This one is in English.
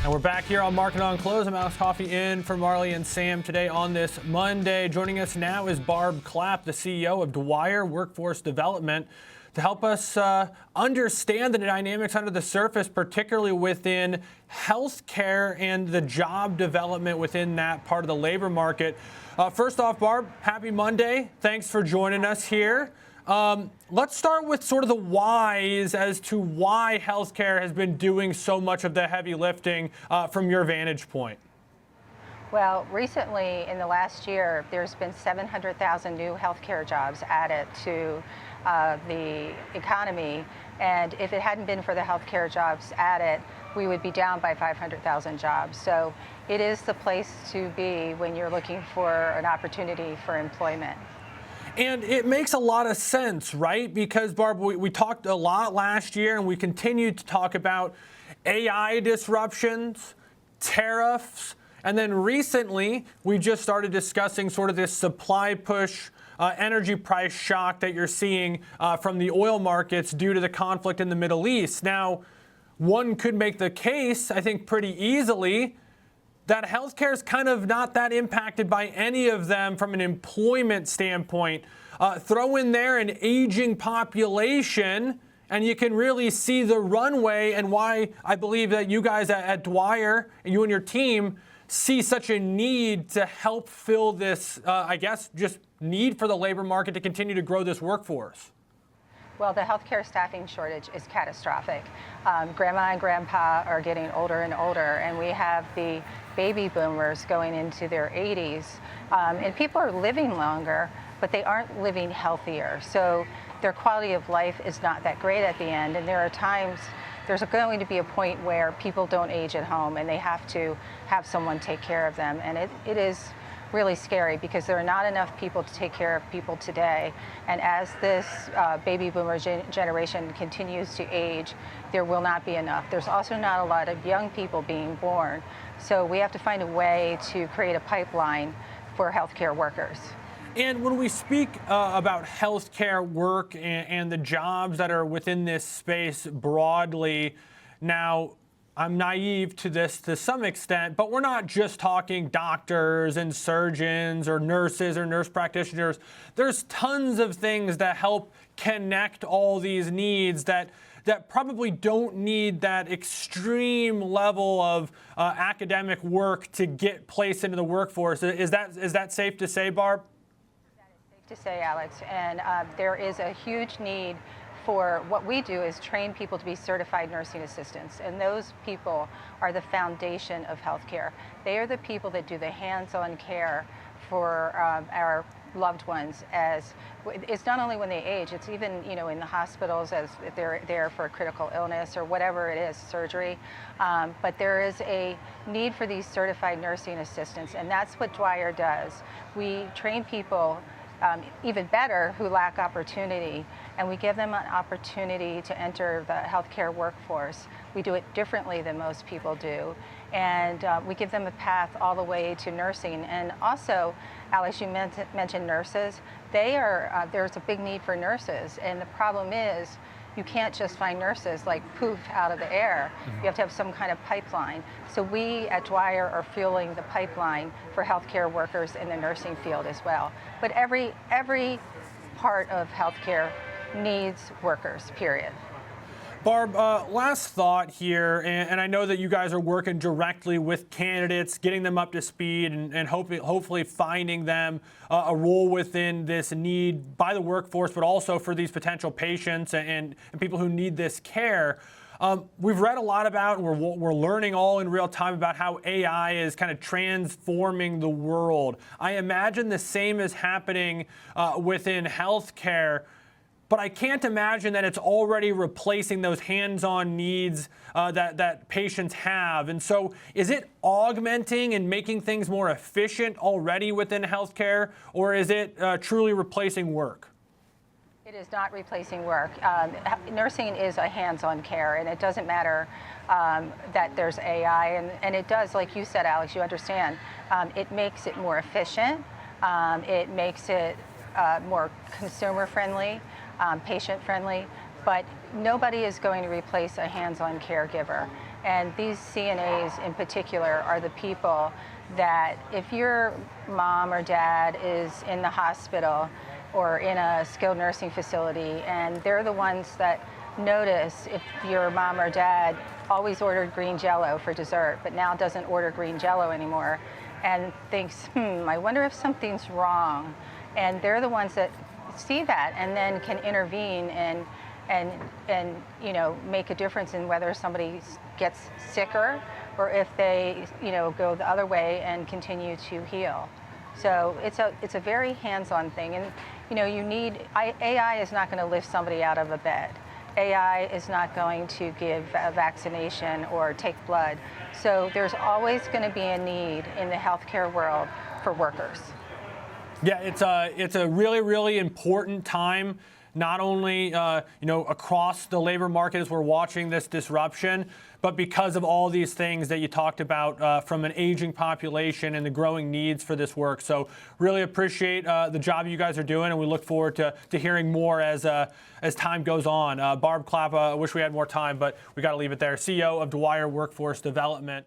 And we're back here on Market on Close. I'm Alex Coffey in for Marley and Sam today on this Monday. Joining us now is Barb Clapp, the CEO of Dwyer Workforce Development, to help us understand the dynamics under the surface, particularly within healthcare and the job development within that part of the labor market. First off, Barb, happy Monday. Thanks for joining us here. Let's start with sort of the whys as to why healthcare has been doing so much of the heavy lifting from your vantage point. Well, recently in the last year, there's been 700,000 new healthcare jobs added to the economy. And if it hadn't been for the healthcare jobs added, we would be down by 500,000 jobs. So it is the place to be when you're looking for an opportunity for employment. And it makes a lot of sense, right? Because, Barb, we talked a lot last year, and we continued to talk about AI disruptions, tariffs, and then recently we just started discussing sort of this supply push, energy price shock that you're seeing from the oil markets due to the conflict in the Middle East. Now, one could make the case, I think, pretty easily that healthcare is kind of not that impacted by any of them from an employment standpoint. Throw in there an aging population, and you can really see the runway and why I believe that you guys at Dwyer, and you and your team, see such a need to help fill this, I guess, just need for the labor market to continue to grow this workforce. Well, the healthcare staffing shortage is catastrophic. Grandma and grandpa are getting older and older, and we have the baby boomers going into their 80s. And people are living longer, but they aren't living healthier. So their quality of life is not that great at the end. And there are times, there's going to be a point where people don't age at home and they have to have someone take care of them. And it is really scary because there are not enough people to take care of people today. And as this baby boomer generation continues to age, there will not be enough. There's also not a lot of young people being born. So we have to find a way to create a pipeline for healthcare workers. And when we speak about healthcare work and the jobs that are within this space broadly, now, I'm naive to this to some extent, but we're not just talking doctors and surgeons or nurse practitioners. There's tons of things that help connect all these needs that probably don't need that extreme level of academic work to get placed into the workforce. Is that safe to say, Barb? That is safe to say, Alex. And there is a huge need for what we do is train people to be certified nursing assistants. And those people are the foundation of healthcare. They are the people that do the hands-on care for our loved ones. As it's not only when they age, it's even in the hospitals as if they're there for a critical illness or whatever it is, surgery. But there is a need for these certified nursing assistants, and that's what Dwyer does. We train people even better who lack opportunity, and we give them an opportunity to enter the healthcare workforce. We do it differently than most people do, and we give them a path all the way to nursing. And also, Alex, you mentioned nurses. There's a big need for nurses, and the problem is you can't just find nurses like poof out of the air. You have to have some kind of pipeline. So we at Dwyer are fueling the pipeline for healthcare workers in the nursing field as well. But every part of healthcare needs workers, period. Barb, last thought here, and I know that you guys are working directly with candidates, getting them up to speed and hopefully finding them a role within this need by the workforce, but also for these potential patients and people who need this care. We've read a lot about, and we're learning all in real time about how AI is kind of transforming the world. I imagine the same is happening within healthcare. But I can't imagine that it's already replacing those hands-on needs that patients have. And so is it augmenting and making things more efficient already within healthcare, or is it truly replacing work? It is not replacing work. Nursing is a hands-on care, and it doesn't matter that there's AI. And it does, like you said, Alex, you understand, it makes it more efficient. It makes it more consumer-friendly. Patient-friendly, but nobody is going to replace a hands-on caregiver. And these CNAs in particular are the people that if your mom or dad is in the hospital or in a skilled nursing facility, and they're the ones that notice if your mom or dad always ordered green Jell-O for dessert, but now doesn't order green Jell-O anymore, and thinks, I wonder if something's wrong. And they're the ones that see that and then can intervene and make a difference in whether somebody gets sicker or if they go the other way and continue to heal. So it's a very hands-on thing, and AI is not going to lift somebody out of a bed. AI is not going to give a vaccination or take blood. So there's always going to be a need in the healthcare world for workers. Yeah, it's a really, really important time, not only across the labor market as we're watching this disruption, but because of all these things that you talked about from an aging population and the growing needs for this work. So really appreciate the job you guys are doing, and we look forward to hearing more as time goes on. Barb Clapp, I wish we had more time, but we got to leave it there. CEO of Dwyer Workforce Development.